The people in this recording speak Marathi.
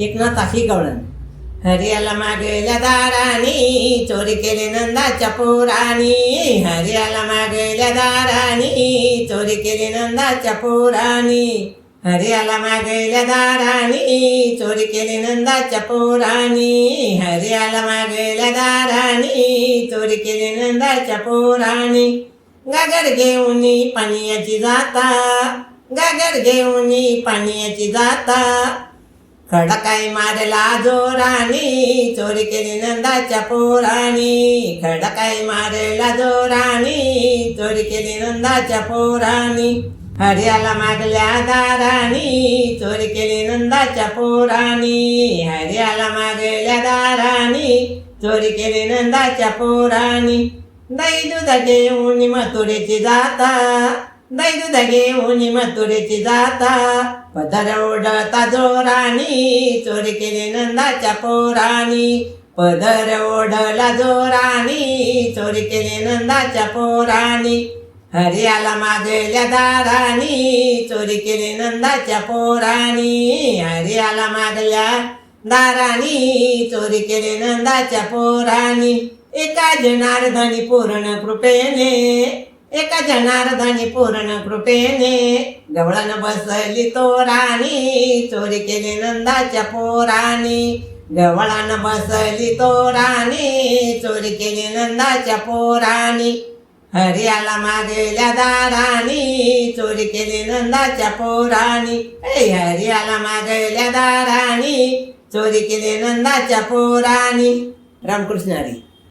एकनाथाची गवळण. हरियाला मागेल्या दारानी चोरी केली नंदाच्या पोरानी. हरियाला मागेल्या दारानी चोरी केली नंदाच्या पोरानी. हरियाला मागेल्या दारानी चोरी केली नंदाच्या पोरानी. हरियाला मागेल्या दारानी चोरी केली नंदाच्या पोरानी. गागर घेऊन पाण्याची जाता, गागर घेऊन पाण्याची जाता. खडकाई मारला जोरानी चोरी केली नंदाच्या पोरानी. खडकाई मारला जोरानी चोरी केली नंदाच्या पोरानी. हरियाला मागल्या दारानी चोरी केली नंदाच्या पोरानी. हरियाला मागल्या दारानी चोरी केली नंदाच्या पोरानी. दही दूध घेऊन मथुरेची जाता, दही दूध घेऊन मथुरेची जाता. पदर ओढता जोरानी चोरी केली नंदाच्या पोरानी. पदर ओढला जोरानी चोरी केली नंदाच्या पोरानी. हरियाला मागल्या दारानी चोरी केली नंदाच्या पोरानी. हरियाला मागल्या दारानी चोरी केली नंदाच्या पोरानी. एका जनार्दनी पूर्ण कृपेने, एका जनार्दनी पूर्ण कृपेने. गवळण बसली तोरानी चोरी केली नंदाच्या पोरानी. गवळण बसली तोरानी चोरी केली नंदाच्या पोरानी. हरियाला मागल्या दारानी चोरी केली नंदाच्या पोरानी. हरियाला मागल्या दारानी चोरी केली नंदाच्या पोरानी. रामकृष्ण हरी.